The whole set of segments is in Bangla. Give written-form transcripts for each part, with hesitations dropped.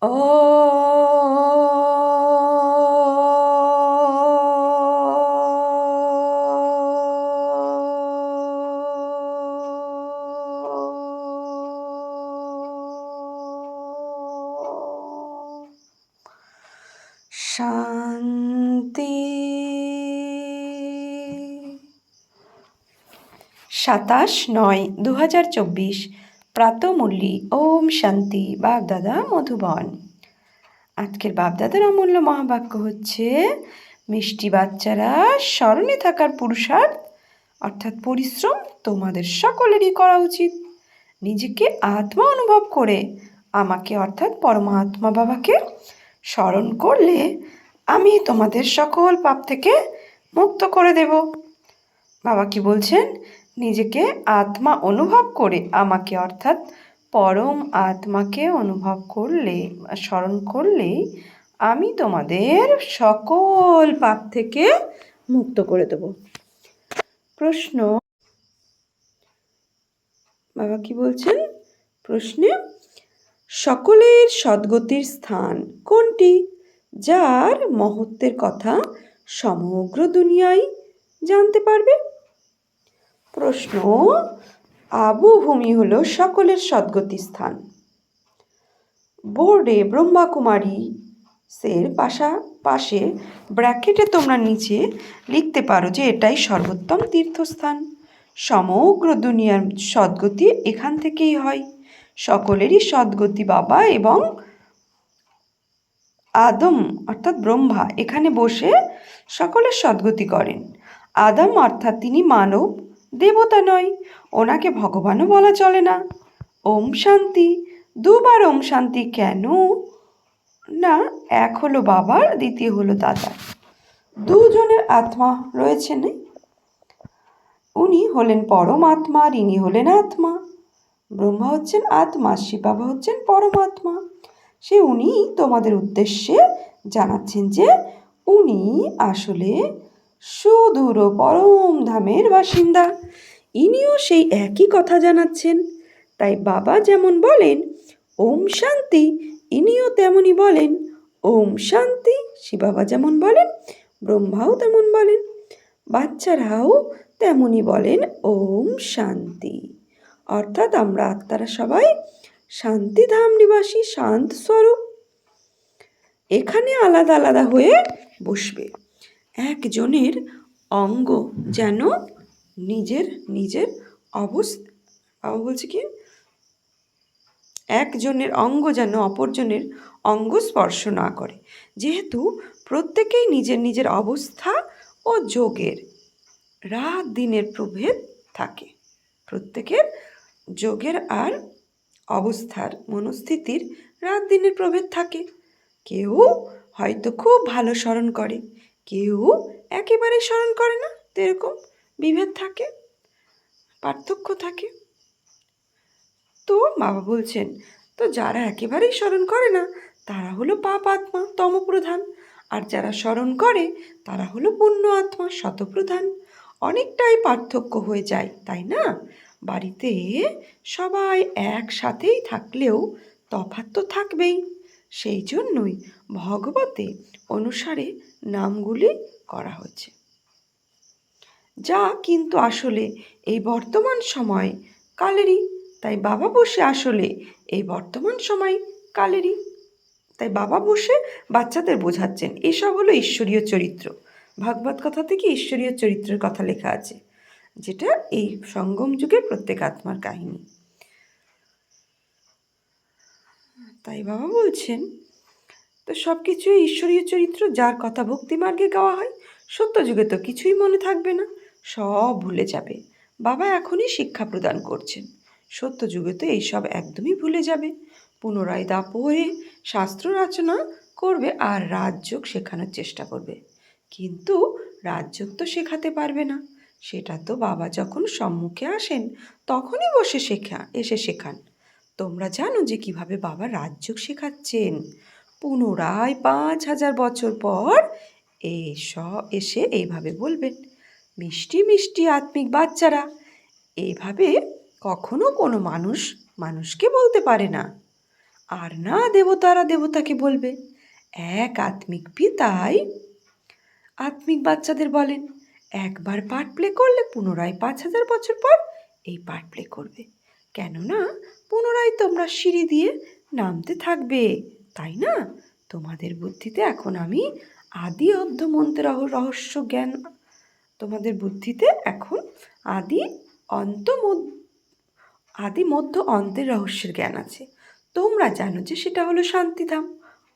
ও শান্তি। 27/9/2024 প্রাতঃমুরলি। ওম শান্তি। বাগদাদা মধুবন। আজকের বাপদাদার অমূল্য মহাবাক্য হচ্ছে, মিষ্টি বাচ্চারা, স্মরণে থাকার পুরুষার্থ অর্থাৎ পরিশ্রম তোমাদের সকলেরই করা উচিত। নিজেকে আত্মা অনুভব করে আমাকে অর্থাৎ পরমাত্মা বাবাকে স্মরণ করলে আমি তোমাদের সকল পাপ থেকে মুক্ত করে দেব। বাবা কি বলছেন? নিজেকে আত্মা অনুভব করে আমাকে অর্থাৎ পরম আত্মাকে অনুভব করলে, স্মরণ করলেই আমি তোমাদের সকল পাপ থেকে মুক্ত করে দেব। প্রশ্ন, বাবা কি বলছেন প্রশ্নে? সকলের সদ্গতির স্থান কোনটি, যার মহত্বের কথা সমগ্র দুনিয়ায় জানতে পারবে? প্রশ্ন, আবু ভূমি হলো সকলের সদ্গতি স্থান। বোর্ডে ব্রহ্মাকুমারী এর পাশে ব্র্যাকেটে তোমরা নিচে লিখতে পারো যে এটাই সর্বোত্তম তীর্থস্থান। সমগ্র দুনিয়ার সদ্গতি এখান থেকেই হয়। সকলেরই সদ্গতি বাবা এবং আদম অর্থাৎ ব্রহ্মা এখানে বসে সকলের সদ্গতি করেন। আদম অর্থাৎ তিনি মানব, দেবতা নয়, ওনাকে ভগবানও বলা চলে না। ওম শান্তি। দুবার ওম শান্তি কেন? না, এক হলো বাবার, দ্বিতীয় হলো দাদার। দুজনের আত্মা রয়েছেন। উনি হলেন পরমাত্মা আর ইনি হলেন আত্মা। ব্রহ্মা হচ্ছেন আত্মা, শিব বাবা হচ্ছেন পরমাত্মা। উনি তোমাদের উদ্দেশ্যে জানাচ্ছেন যে উনি আসলে সুদূর পরম ধামের বাসিন্দা। ইনিও সেই একই কথা জানাচ্ছেন। তাই বাবা যেমন বলেন ওম শান্তি, ইনিও তেমনই বলেন ওম শান্তি। শিব বাবা যেমন বলেন, ব্রহ্মাও তেমন বলেন, বাচ্চারাও তেমনই বলেন ওম শান্তি। অর্থাৎ আমরা আত্মারা সবাই শান্তিধাম নিবাসী, শান্ত স্বরূপ। এখানে আলাদা আলাদা হয়ে বসবে। একজনের অঙ্গ যেন নিজের নিজের বলছে কি, একজনের অঙ্গ যেন অপরজনের অঙ্গ স্পর্শ না করে। যেহেতু প্রত্যেকেই নিজের নিজের অবস্থা ও যোগের রাত দিনের প্রভেদ থাকে, প্রত্যেকের যোগের আর অবস্থার মনস্থিতির রাত দিনের প্রভেদ থাকে। কেউ হয়তো খুব ভালো স্মরণ করে, কেউ একেবারে স্মরণ করে না, তো এরকম বিভেদ থাকে, পার্থক্য থাকে। তো বাবা বলছেন, তো যারা একেবারেই স্মরণ করে না তারা হলো পাপ আত্মা, তমপ্রধান, আর যারা স্মরণ করে তারা হলো পুণ্য আত্মা, শতপ্রধান। অনেকটাই পার্থক্য হয়ে যায়, তাই না? বাড়িতে সবাই একসাথেই থাকলেও তফাৎ তো থাকবেই। সেই জন্যই ভগবতে অনুসারে নামগুলি করা হচ্ছে, যা কিন্তু আসলে এই বর্তমান সময় কালেরই। তাই বাবা বসে আসলে এই বর্তমান সময় কালেরই। তাই বাবা বসে বাচ্চাদের বোঝাচ্ছেন এসব হলো ঈশ্বরীয় চরিত্র। ভাগবত কথা থেকে ঈশ্বরীয় চরিত্রের কথা লেখা আছে, যেটা এই সঙ্গম যুগের প্রত্যেক আত্মার কাহিনী। তাই বাবা বলছেন, তো সব কিছুই ঈশ্বরীয় চরিত্র, যার কথা ভক্তিমার্গে গাওয়া হয়। সত্য যুগে তো কিছুই মনে থাকবে না, সব ভুলে যাবে। বাবা এখনই শিক্ষা প্রদান করছেন, সত্য যুগে তো এইসব একদমই ভুলে যাবে। পুনরায় দাপরে শাস্ত্র রচনা করবে আর রাজযোগ শেখানোর চেষ্টা করবে, কিন্তু রাজযোগ তো শেখাতে পারবে না। সেটা তো বাবা যখন সম্মুখে আসেন তখনই বসে এসে শেখান। তোমরা জানো যে কিভাবে বাবা রাজযোগ শেখাচ্ছেন। পুনরায় 5000 বছর পর এসে এইভাবে বলবেন, মিষ্টি মিষ্টি আত্মিক বাচ্চারা। এইভাবে কখনো কোনো মানুষকে বলতে পারে না। আর না দেবতারা দেবতাকে বলবে। এক আত্মিক পিতাই আত্মিক বাচ্চাদের বলেন, একবার পার্ট প্লে করলে পুনরায় 5,000 বছর পর এই পার্ট প্লে করবে, কেননা পুনরায় তোমরা সিঁড়ি দিয়ে নামতে থাকবে, তাই না? তোমাদের বুদ্ধিতে এখন আমি আদি অর্ধ মন্ত্রের রহস্য জ্ঞান, তোমাদের বুদ্ধিতে এখন আদি মধ্য অন্তের রহস্যের জ্ঞান আছে। তোমরা জানো যে সেটা হলো শান্তিধাম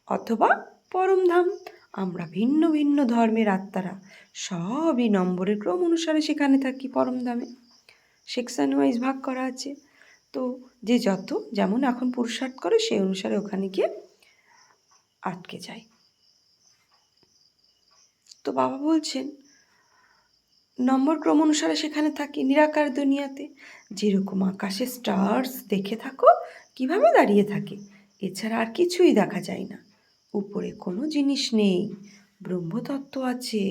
অথবা পরমধাম। আমরা ভিন্ন ভিন্ন ধর্মের আত্মারা সবই নম্বরের ক্রম অনুসারে সেখানে থাকি পরমধামে। সেকশন ওয়াইজ ভাগ করা আছে। তো যে যত যেমন এখন পুরুষার্থ করে সেই অনুসারে ওখানে গিয়ে আটকে যায়। তো বাবা বলছেন নম্বর ক্রম অনুসারে সেখানে থাকি নিরাকার দুনিয়াতে। যেরকম আকাশে স্টার্স দেখে থাকো কিভাবে দাঁড়িয়ে থাকে, এছাড়া আর কিছুই দেখা যায় না। উপরে কোনো জিনিস নেই, ব্রহ্মতত্ত্ব আছে।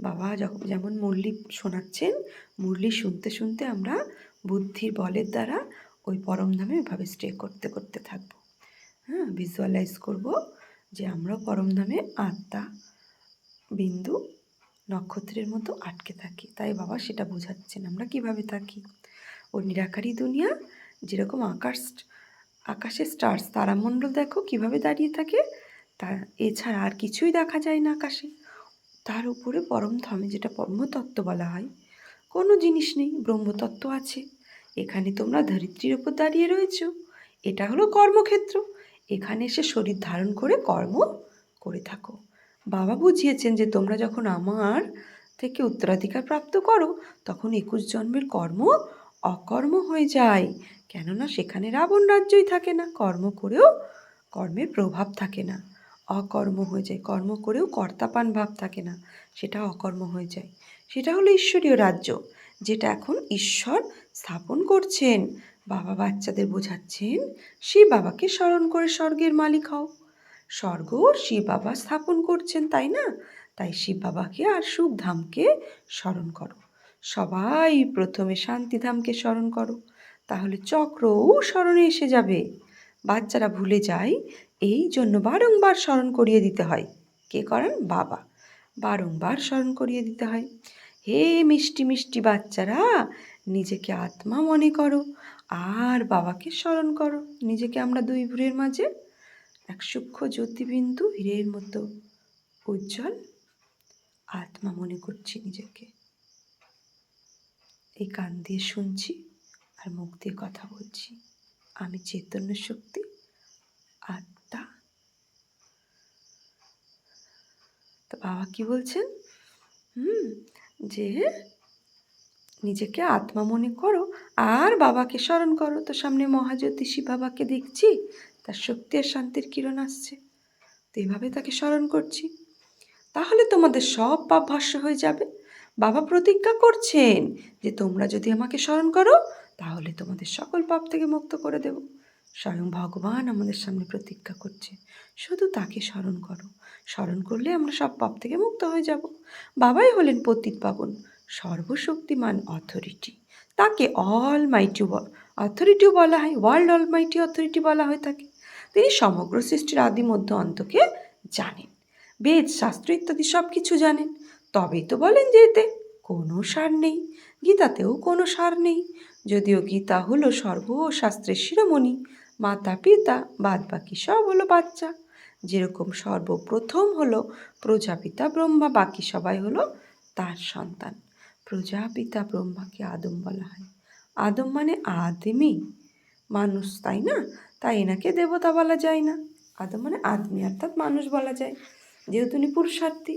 বাবা যেমন মুরলি শোনাচ্ছেন, মুরলি শুনতে শুনতে আমরা বুদ্ধির বলের দ্বারা ওই পরমধামে ওইভাবে স্টে করতে করতে থাকবো। ভিজুয়ালাইজ করব যে আমরা পরমধামে আত্মা বিন্দু নক্ষত্রের মতো আটকে থাকি। তাই বাবা সেটা বোঝাচ্ছেন আমরা কিভাবে থাকি। ও নিরাকারী দুনিয়া যেরকম আকাশে স্টার্স তারামণ্ডল দেখো কিভাবে দাঁড়িয়ে থাকে, তা এছাড়া আর কিছুই দেখা যায় না আকাশে। তার উপরে পরমধামে যেটা ব্রহ্মতত্ত্ব বলা হয়, কোনো জিনিস নেই, ব্রহ্মতত্ত্ব আছে। এখানে তোমরা ধরিত্রীর ওপর দাঁড়িয়ে রয়েছ, এটা হলো কর্মক্ষেত্র। এখানে এসে শরীর ধারণ করে কর্ম করে থাকো। বাবা বুঝিয়েছেন যে তোমরা যখন আমার থেকে উত্তরাধিকার প্রাপ্ত করো তখন 21 জন্মের কর্ম অকর্ম হয়ে যায়, কেননা সেখানে রাবণ রাজ্যই থাকে না। কর্ম করেও কর্মের প্রভাব থাকে না, অকর্ম হয়ে যায়। কর্ম করেও কর্তাপান ভাব থাকে না, সেটা অকর্ম হয়ে যায়। সেটা হলো ঈশ্বরীয় রাজ্য, যেটা এখন ঈশ্বর স্থাপন করছেন। বাবা বাচ্চাদের বোঝাচ্ছেন শিব বাবাকে স্মরণ করে স্বর্গের মালিক হও। স্বর্গ শিব বাবা স্থাপন করছেন, তাই না? তাই শিব বাবাকে আর সুখধামকে স্মরণ করো। সবাই প্রথমে শান্তিধামকে স্মরণ করো, তাহলে চক্রও স্মরণে এসে যাবে। বাচ্চারা ভুলে যায়, এই জন্য বারংবার স্মরণ করিয়ে দিতে হয়। কে করেন? বাবা। বারংবার স্মরণ করিয়ে দিতে হয়। হে মিষ্টি মিষ্টি বাচ্চারা, নিজেকে আত্মা মনে করো আর বাবাকে স্মরণ করো। নিজেকে আমরা দুই ভ্রুর মাঝে এক সূক্ষ্ম জ্যোতিবিন্দু হীরের মতো উজ্জ্বল আত্মা মনে করছি নিজেকে। এই কান দিয়ে শুনছি আর মুখ দিয়ে কথা বলছি। আমি চৈতন্য শক্তি, আত্মা। তো বাবা কি বলছেন? যে নিজেকে আত্মা মনে করো আর বাবাকে স্মরণ করো। তো সামনে মহাজ্যোতিষী বাবাকে দেখছি, তার শক্তি আর শান্তির কিরণ আসছে, তো এইভাবে তাকে স্মরণ করছি। তাহলে তোমাদের সব পাপ ভস্ম হয়ে যাবে। বাবা প্রতিজ্ঞা করছেন যে তোমরা যদি আমাকে স্মরণ করো তাহলে তোমাদের সকল পাপ থেকে মুক্ত করে দেব। স্বয়ং ভগবান আমাদের সামনে প্রতিজ্ঞা করছে, শুধু তাকে স্মরণ করো। স্মরণ করলে আমরা সব পাপ থেকে মুক্ত হয়ে যাব। বাবাই হলেন পতিত পাবন, সর্বশক্তিমান অথরিটি। তাকে অল মাইটি অথরিটিও বলা হয়, ওয়ার্ল্ড অল মাইটি অথরিটি বলা হয় তাকে। তিনি সমগ্র সৃষ্টির আদি মধ্য অন্তকে জানেন, বেদ শাস্ত্র ইত্যাদি সব কিছু জানেন। তবেই তো বলেন যে এতে কোনো সার নেই, গীতাতেও কোনো সার নেই। যদিও গীতা হলো সর্বশাস্ত্রের শিরোমণি, মাতা পিতা বাদ বাকি সব হলো বাচ্চা। যেরকম সর্বপ্রথম হলো প্রজাপিতা ব্রহ্মা, বাকি সবাই হলো তার সন্তান। প্রজাপিতা ব্রহ্মাকে আদম বলা হয়। আদম মানে আদমি, মানুষ, তাই না? তাই এনাকে দেবতা বলা যায় না। আদম মানে আদমি অর্থাৎ মানুষ বলা যায়, যেহেতু উনি পুরুষার্থী,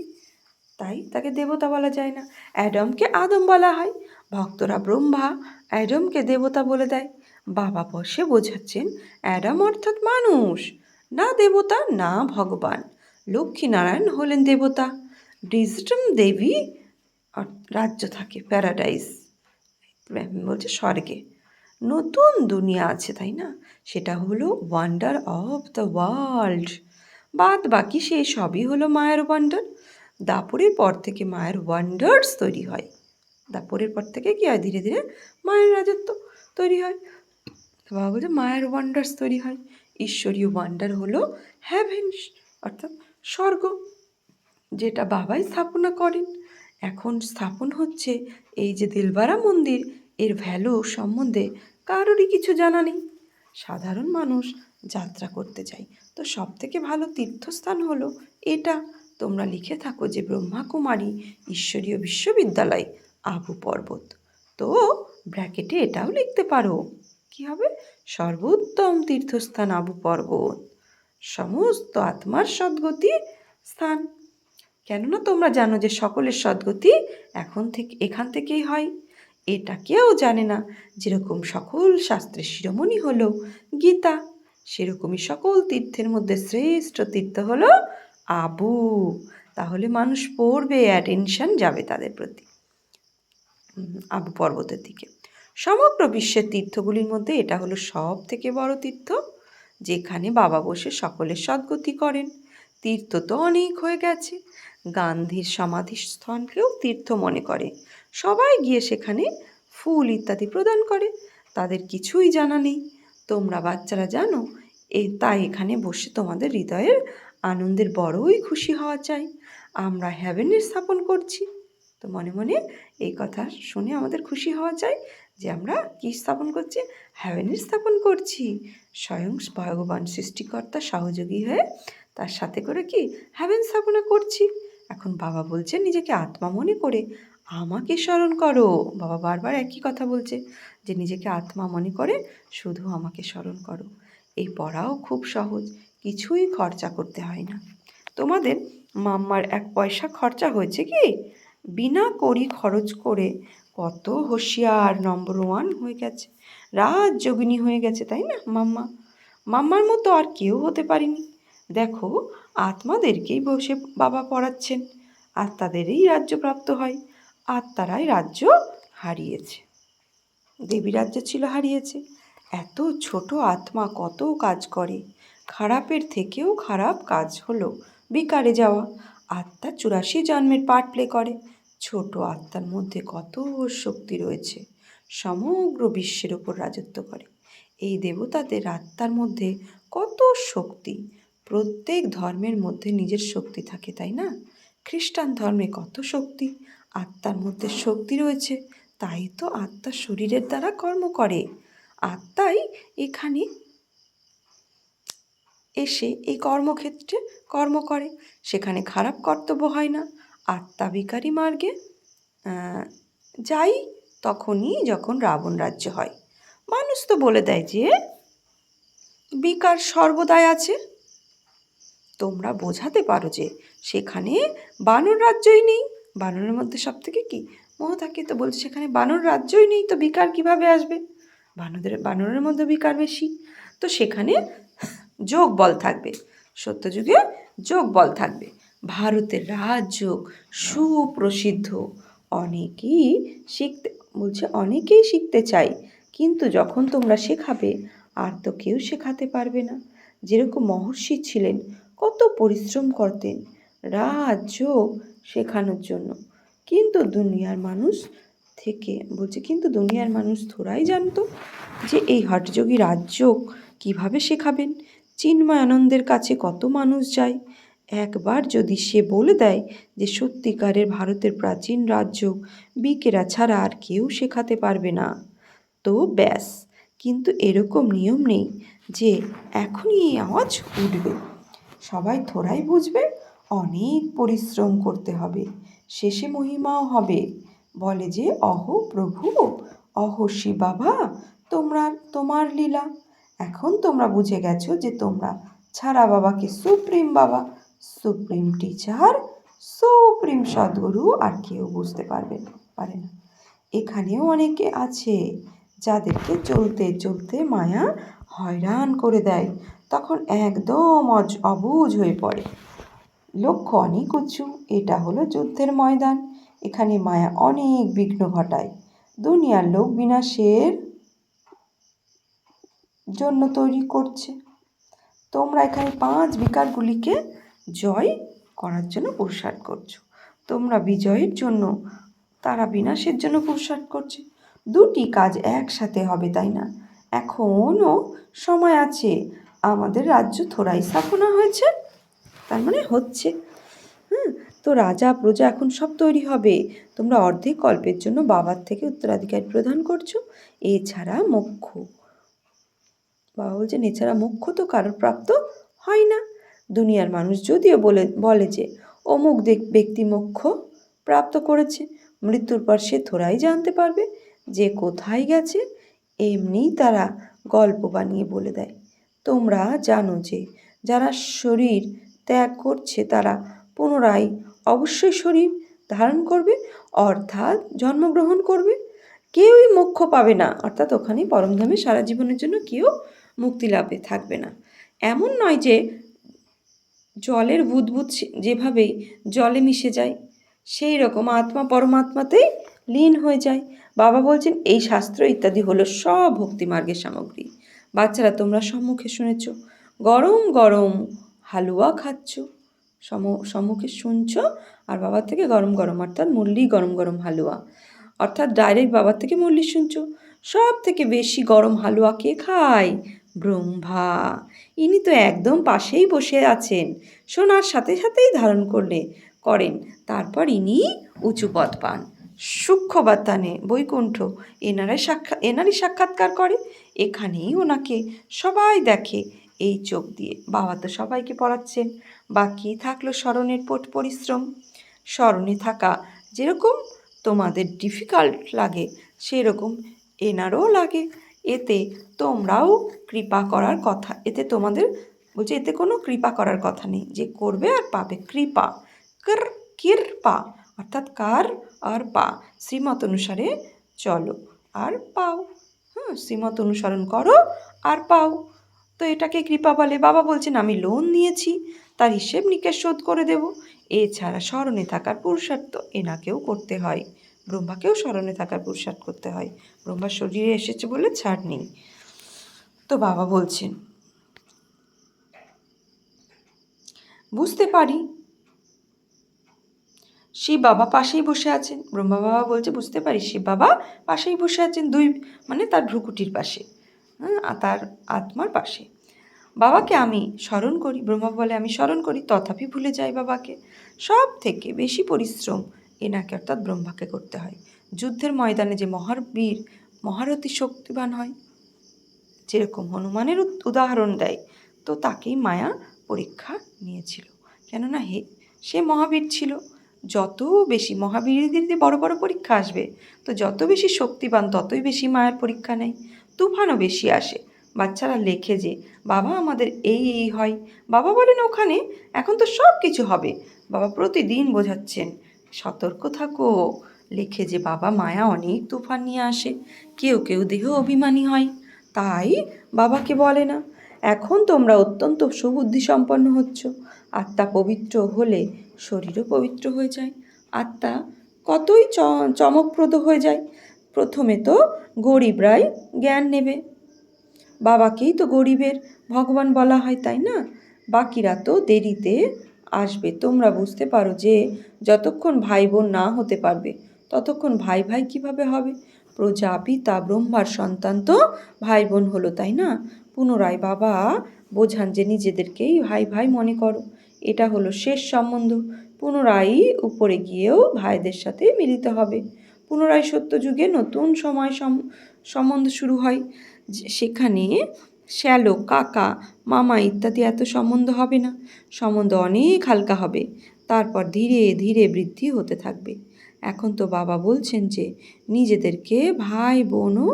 তাই তাকে দেবতা বলা যায় না। অ্যাডমকে আদম বলা হয়। ভক্তরা ব্রহ্মা, অ্যাডমকে দেবতা বলে দেয়। বাবা বসে বোঝাচ্ছেন অ্যাডম অর্থাৎ মানুষ, না দেবতা না ভগবান। লক্ষ্মীনারায়ণ হলেন দেবতা, ডিজিটম দেবী রাজ্য থাকে প্যারাডাইস, বলছে স্বর্গে। নতুন দুনিয়া আছে, তাই না? সেটা হলো ওয়ান্ডার অফ দ্য ওয়ার্ল্ড। বাদ বাকি সেই সবই হলো মায়ের ওয়ান্ডার। দাপরের পর থেকে মায়ের ওয়ান্ডার্স তৈরি হয়। দাপরের পর থেকে কি হয়, ধীরে ধীরে মায়ের রাজত্ব তৈরি হয়। বাবা বলছে মায়ের ওয়ান্ডার্স তৈরি হয়। ঈশ্বরীয় ভাণ্ডার হলো হ্যাভেন, অর্থাৎ স্বর্গ, যেটা বাবাই স্থাপনা করেন। এখন স্থাপন হচ্ছে এই যে দিলবারা মন্দির, এর ভ্যালু সম্বন্ধে কারোরই কিছু জানা নেই। সাধারণ মানুষ যাত্রা করতে চাই, তো সব থেকে ভালো তীর্থস্থান হলো এটা। তোমরা লিখে থাকো যে ব্রহ্মাকুমারী ঈশ্বরীয় বিশ্ববিদ্যালয় আবু পর্বত। তো ব্র্যাকেটে এটাও লিখতে পারো, কি হবে, সর্বোত্তম তীর্থস্থান আবু পর্বত, সমস্ত আত্মার সদ্গতি স্থান। কেননা তোমরা জানো যে সকলের সদ্গতি এখান থেকেই হয়। এটা কেউ জানে না। যেরকম সকল শাস্ত্রের শিরোমণি হলো গীতা, সেরকমই সকল তীর্থের মধ্যে শ্রেষ্ঠ তীর্থ হলো আবু। তাহলে মানুষ পড়বে, অ্যাটেনশন যাবে তাদের প্রতি, আবু পর্বতের দিকে। সমগ্র বিশ্বের তীর্থগুলির মধ্যে এটা হলো সব থেকে বড় তীর্থ, যেখানে বাবা বসে সকলের সদ্গতি করেন। তীর্থ তো অনেক হয়ে গেছে, গান্ধীর সমাধিস্থলকেও তীর্থ মনে করে। সবাই গিয়ে সেখানে ফুল ইত্যাদি প্রদান করে, তাদের কিছুই জানা নেই। তোমরা বাচ্চারা জানো, তাই এখানে বসে তোমাদের হৃদয়ের আনন্দের বড়ই খুশি হওয়া চাই। আমরা হ্যাভেনের স্থাপন করছি, তো মনে মনে এই কথা শুনে আমাদের খুশি হওয়া চাই যে আমরা কি স্থাপন করছি, হ্যাভেনের স্থাপন করছি। স্বয়ং ভগবান সৃষ্টিকর্তা সহযোগী হয়ে তার সাথে করে কি হ্যাভেন স্থাপনা করছি। এখন বাবা বলছে নিজেকে আত্মা মনে করে আমাকে স্মরণ করো। বাবা বারবার একই কথা বলছে যে নিজেকে আত্মা মনে করে শুধু আমাকে স্মরণ করো। এই পড়াও খুব সহজ, কিছুই খরচা করতে হয় না। তোমাদের মাম্মার 1 পয়সা খরচা হয়েছে কি? বিনা কড়ি খরচ করে কত হুঁশিয়ার, নম্বর 1 হয়ে গেছে, রাজযোগিনী হয়ে গেছে, তাই না মাম্মার মতো আর কেউ হতে পারেনি। দেখো, আত্মাদেরকেই বসে বাবা পড়াচ্ছেন, আত্মাদেরই রাজ্য প্রাপ্ত হয়। আত্মারাই রাজ্য হারিয়েছে, দেবী রাজ্য ছিল, হারিয়েছে। এত ছোট আত্মা কত কাজ করে, খারাপের থেকেও খারাপ কাজ হলো বিকারে যাওয়া। আত্মা 84 জন্মের পার্ট প্লে করে। ছোট আত্মার মধ্যে কত শক্তি রয়েছে, সমগ্র বিশ্বের ওপর রাজত্ব করে। এই দেবতাদের আত্মার মধ্যে কত শক্তি। প্রত্যেক ধর্মের মধ্যে নিজের শক্তি থাকে, তাই না? খ্রিস্টান ধর্মে কত শক্তি, আত্মার মধ্যে শক্তি রয়েছে, তাই তো আত্মা শরীরের দ্বারা কর্ম করে। আত্মাই এখানে এসে এই কর্মক্ষেত্রে কর্ম করে, সেখানে খারাপ কর্তব্য হয় না। আত্মা বিকারী মার্গে যাই তখনই যখন রাবণ রাজ্য হয়। মানুষ তো বলে দেয় যে বিকার সর্বদাই আছে। তোমরা বোঝাতে পারো যে সেখানে বানর রাজ্যই নেই, বানরের মধ্যে সব থেকে কি মোহ থাকে, তো বলছে সেখানে বানর রাজ্যই নেই, তো বিকার কিভাবে আসবে? বানরের মধ্যে বিকার বেশি, তো সেখানে যোগ বল থাকবে, সত্যযুগে যোগ বল থাকবে। ভারতের রাজযোগ সুপ্রসিদ্ধ, অনেকেই শিখতে চাই, কিন্তু যখন তোমরা শেখাবে আর তো কেউ শেখাতে পারবে না। যেরকম মহর্ষি ছিলেন, কত পরিশ্রম করতেন রাজযোগ শেখানোর জন্য, কিন্তু দুনিয়ার মানুষ থোড়াই জানতো যে এই হঠযোগী রাজযোগ কিভাবে শেখাবেন। চিন্ময়ানন্দের কাছে কত মানুষ যায়, একবার যদি সে বলে দেয় যে সত্যিকারের ভারতের প্রাচীন রাজযোগ বিকেরা ছাড়া আর কেউ শেখাতে পারবে না, তো ব্যাস। কিন্তু এরকম নিয়ম নেই যে এখনই এই আওয়াজ উঠবে, সবাই থোড়াই বুঝবে, অনেক পরিশ্রম করতে হবে, শেষে মহিমাও হবে। বলে যে অহ প্রভু, অহ শিব বাবা, তোমার লীলা। এখন তোমরা বুঝে গেছো যে তোমরা ছাড়া বাবাকে সুপ্রিম বাবা, সুপ্রিম টিচার, সুপ্রিম সদ্গুরু আর কেউ বুঝতে পারে না। এখানেও অনেকে আছে যাদেরকে চলতে চলতে মায়া হয়রান করে দেয়, তখন একদম অবুঝ হয়ে পড়ে। লক্ষ্য অনেক উঁচু, এটা হলো যুদ্ধের ময়দান, এখানে মায়া অনেক বিঘ্ন ঘটায়, দুনিয়ার লোক বিনাশের জন্য তৈরি করছে। তোমরা এখানে 5 বিকারগুলিকে জয় করার জন্য পুরুষার্থ করছো, তোমরা বিজয়ের জন্য, তারা বিনাশের জন্য পুরুষার্থ করছে। দুটি কাজ একসাথে হবে, তাই না? এখনও সময় আছে, আমাদের রাজ্য থোড়াই স্থাপনা হয়েছে, তার মানে হচ্ছে। তো রাজা প্রজা এখন সব তৈরি হবে। তোমরা অর্ধেক কল্পের জন্য বাবার থেকে উত্তরাধিকার প্রদান করছো। এছাড়া মোক্ষ, বাবা বলছেন এছাড়া মোক্ষ তো কারোর প্রাপ্ত হয় না। দুনিয়ার মানুষ যদিও বলে যে অমুক ব্যক্তি মোক্ষ প্রাপ্ত করেছে, মৃত্যুর পর সে থোড়াই জানতে পারবে যে কোথায় গেছে। এমনিই তারা গল্প বানিয়ে বলে দেয়। তোমরা জানো যে যারা শরীর ত্যাগ করছে তারা পুনরায় অবশ্যই শরীর ধারণ করবে, অর্থাৎ জন্মগ্রহণ করবে। কেউই মোক্ষ পাবে না, অর্থাৎ ওখানেই পরমধামে সারা জীবনের জন্য কেউ মুক্তি লাভে থাকবে না। এমন নয় যে জলের বুদবুদ যেভাবেই জলে মিশে যায়, সেই রকম আত্মা পরমাত্মাতেই লীন হয়ে যায়। বাবা বলছেন এই শাস্ত্র ইত্যাদি হলো সব ভক্তি মার্গের সামগ্রী। বাচ্চারা তোমরা সম্মুখে শুনেছ, গরম গরম হালুয়া খাচ্ছ, সম্মুখে শুনছ, আর বাবার থেকে গরম গরম অর্থাৎ মুরলি গরম গরম হালুয়া, অর্থাৎ ডাইরেক্ট বাবার থেকে মুরলি শুনছ। সব থেকে বেশি গরম হালুয়া কে খায়? ব্রহ্মা। ইনি তো একদম পাশেই বসে আছেন, শোনার সাথে সাথেই ধারণ করেন। তারপর ইনি উঁচু পদ পান, সূক্ষ্মবাতানে বৈকুণ্ঠ এনারই সাক্ষাৎকার করে। এখানেই ওনাকে সবাই দেখে এই চোখ দিয়ে। বাবা তো সবাইকে পড়াচ্ছেন, বাকি থাকলো স্মরণের পরিশ্রম। স্মরণে থাকা যেরকম তোমাদের ডিফিকাল্ট লাগে সেরকম এনারও লাগে। এতে তোমরাও কৃপা করার কথা, এতে তোমাদের বলছে এতে কোনো কৃপা করার কথা নেই, যে করবে আর পাবে। কৃপা কৃপা অর্থাৎ কার আর পা, শ্রীমত অনুসারে চলো আর পাও। শ্রীমত অনুসরণ করো আর পাও, তো এটাকে কৃপা বলে। বাবা বলছেন আমি লোন নিয়েছি, তার হিসেব নিকেশ শোধ করে দেব। এছাড়া স্মরণে থাকার পুরুষার্থ এনাকেও করতে হয়, ব্রহ্মাকেও স্মরণে থাকার পুরুষার্থ করতে হয়। ব্রহ্মার শরীরে এসেছে বলে ছাড় নেই। তো বাবা বলছেন বুঝতে পারি শিব বাবা পাশেই বসে আছেন। ব্রহ্মা বাবা বলছে বুঝতে পারি শিব বাবা পাশেই বসে আছেন, মানে তার ভ্রুকুটির পাশে, তার আত্মার পাশে। বাবাকে আমি স্মরণ করি, ব্রহ্মা বলে আমি স্মরণ করি, তথাপি ভুলে যাই বাবাকে। সব থেকে বেশি পরিশ্রম এনাকে অর্থাৎ ব্রহ্মাকে করতে হয়। যুদ্ধের ময়দানে যে মহাবীর মহারথী শক্তিবান হয়, যেরকম হনুমানের উদাহরণ দেয়, তো তাকেই মায়া পরীক্ষা নিয়েছিল। কেননা সে মহাবীর ছিল। যত বেশি মহাবীরদের বড় বড় পরীক্ষা আসবে, তো যত বেশি শক্তিবান ততই বেশি মায়ার পরীক্ষা নেয়, তুফানও বেশি আসে। বাচ্চারা লেখে যে বাবা আমাদের এই হয়, বাবা বলেন ওখানে এখন তো সব কিছু হবে। বাবা প্রতিদিন বোঝাচ্ছেন সতর্ক থাকো। লেখে যে বাবা মায়া অনেক তুফান নিয়ে আসে, কেউ কেউ দেহ অভিমানী হয়, তাই বাবাকে বলে না। এখন তোমরা অত্যন্ত সুবুদ্ধি সম্পন্ন হচ্ছ। আত্মা পবিত্র হলে শরীরও পবিত্র হয়ে যায়। আত্মা কতই চমকপ্রদ হয়ে যায়। প্রথমে তো গরিবরাই জ্ঞান নেবে, বাবাকেই তো গরিবের ভগবান বলা হয়, তাই না? বাকিরা তো দেরিতে আসবে। তোমরা বুঝতে পারো যে যতক্ষণ ভাই বোন না হতে পারবে ততক্ষণ ভাই ভাই কিভাবে হবে? প্রজাপিতা ব্রহ্মার সন্তান তো ভাই বোন হলো, তাই না? পুনরায় বাবা বোঝান যে নিজেদেরকেই ভাই ভাই মনে করো, এটা হলো শেষ সম্বন্ধ। পুনরায় উপরে গিয়েও ভাইদের সাথে মিলিত হবে। পুনরায় সত্যযুগে নতুন সময় সম্বন্ধ শুরু হয়, সেখানে শ্যালো কাকা মামা ইত্যাদি এত সম্বন্ধ হবে না, সম্বন্ধ অনেক হালকা হবে। তারপর ধীরে ধীরে বৃদ্ধি হতে থাকবে। এখন তো বাবা বলছেন যে নিজেদেরকে ভাই বোনও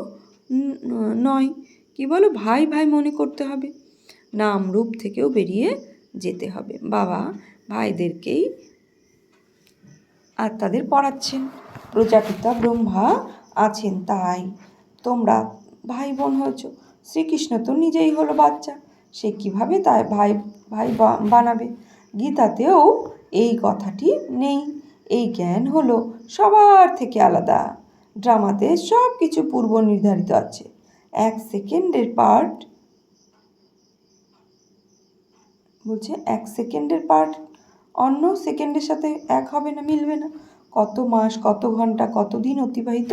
নয়, কি বলো, ভাই ভাই মনে করতে হবে, নাম রূপ থেকেও বেরিয়ে যেতে হবে। বাবা ভাইদেরকেই আর তাদের পড়াচ্ছেন। প্রজাপিতা ব্রহ্মা আছেন, তাই তোমরা ভাই বোন হয়েছ। শ্রীকৃষ্ণ তো নিজেই হলো বাচ্চা, সে কিভাবে তাই ভাই ভাই বানাবে? গীতাতেও এই কথাটি নেই। এই জ্ঞান হলো সবার থেকে আলাদা। ড্রামাতে সব কিছু পূর্ব নির্ধারিত আছে। 1 সেকেন্ডের পার্ট বলছে 1 সেকেন্ডের পার্ট অন্য সেকেন্ডের সাথে এক হবে না, মিলবে না। কত মাস, কত ঘন্টা, কত দিন অতিবাহিত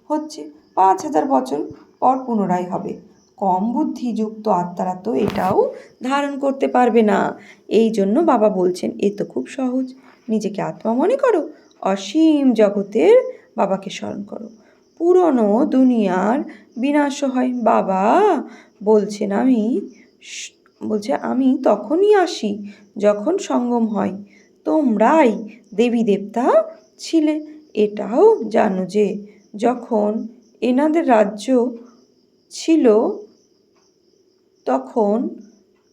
হচ্ছে, 5000 বছর পর পুনরায় হবে। কম বুদ্ধিযুক্ত আত্মারা তো এটাও ধারণ করতে পারবে না। এই জন্য বাবা বলছেন, এ তো খুব সহজ, নিজেকে আত্মা মনে করো, অসীম জগতের বাবাকে স্মরণ করো, পুরনো দুনিয়ার বিনাশ হয়। বাবা বলছেন আমি তখনই আসি যখন সঙ্গম হয়। তোমরাই দেবী দেবতা ছিলে, এটাও জানো যে যখন এনাদের রাজ্য ছিল তখন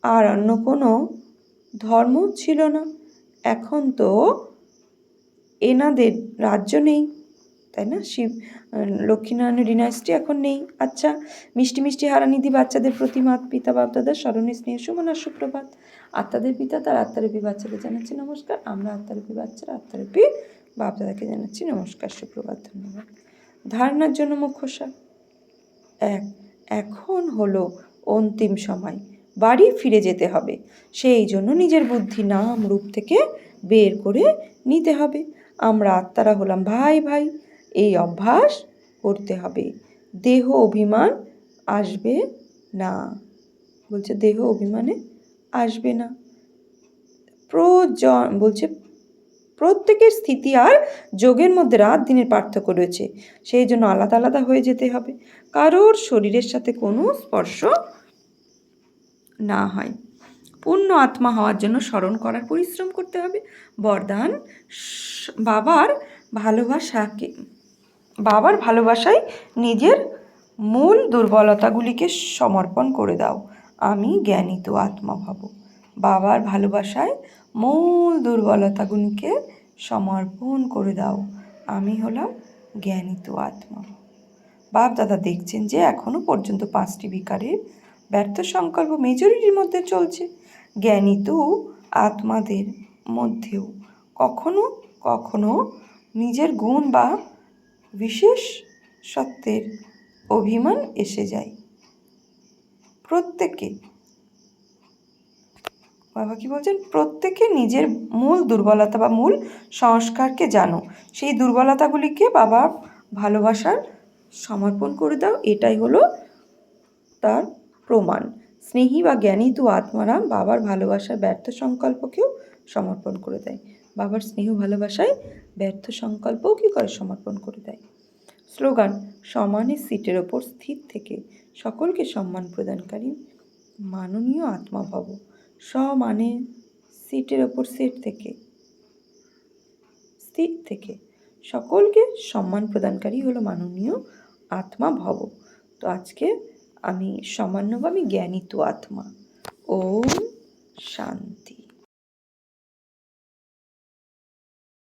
আর অন্য কোনো ধর্ম ছিল না। এখন তো এনাদের রাজ্য নেই, তাই না? লক্ষ্মীনারায়ণের ডিনাস্টি এখন নেই। আচ্ছা, মিষ্টি মিষ্টি হারানিধি বাচ্চাদের প্রতি মাত পিতা বাপদাদার স্মরণে স্নেহ সুমন আর সুপ্রভাত। আত্মাদের পিতা তার আত্মারূপী বাচ্চাদের জানাচ্ছি নমস্কার। আমরা আত্মারূপী বাচ্চারা আত্মারূপী বাপদাদাকে জানাচ্ছি নমস্কার, সুপ্রভাত, ধন্যবাদ। ধারণার জন্য মুখ্য সার। এখন হলো অন্তিম সময়, বাড়ি ফিরে যেতে হবে। সেই জন্য নিজের বুদ্ধি নাম রূপ থেকে বের করে নিতে হবে। আমরা আত্মারা হলাম ভাই ভাই, এই অভ্যাস করতে হবে। দেহ অভিমান আসবে না, বলছে দেহ অভিমানে আসবে না। বলছে প্রত্যেকের স্থিতি আর যোগের মধ্যে রাত দিনের পার্থক্য রয়েছে, সেই জন্য আলাদা আলাদা হয়ে যেতে হবে। কারোর শরীরের সাথে কোনো স্পর্শ না হয়। পূর্ণ আত্মা হওয়ার জন্য স্মরণ করার পরিশ্রম করতে হবে। বরদান, বাবার ভালোবাসায় নিজের মূল দুর্বলতাগুলিকে সমর্পণ করে দাও। আমি জ্ঞানিত আত্মা ভাব। বাবার ভালোবাসায় মূল দুর্বলতাগুলিকে সমর্পণ করে দাও। আমি হলাম জ্ঞানিত আত্মা। বাপ দাদা দেখছেন যে এখনো পর্যন্ত 5টি বিকারের ব্যর্থ সংকল্প মেজরিটির মধ্যে চলছে। জ্ঞানিত আত্মাদের মধ্যেও কখনো কখনো নিজের গুণ বা বিশেষ সত্ত্বের অভিমান এসে যায়। বাবা কি বলছেন? প্রত্যেকে নিজের মূল দুর্বলতা বা মূল সংস্কারকে জানো, সেই দুর্বলতাগুলিকে বাবার ভালোবাসার সমর্পণ করে দাও। এটাই হলো তার প্রমাণ। স্নেহী বা জ্ঞানিত আত্মারা বাবার ভালোবাসার ব্যর্থ সংকল্পকেও সমর্পণ করে দেয়। বাবার স্নেহ ভালোবাসায় ব্যর্থ সংকল্পও কী করে? সমর্পণ করে দেয়। স্লোগান, সমানের সিটের ওপর স্থির থেকে সকলকে সম্মান প্রদানকারী মাননীয় আত্মা ভব। সমানের সিটের ওপর স্থির থেকে সকলকে সম্মান প্রদানকারী হলো মাননীয় আত্মা ভব। তো আজকে আমি জ্ঞানিত আত্মা। ওম শান্তি।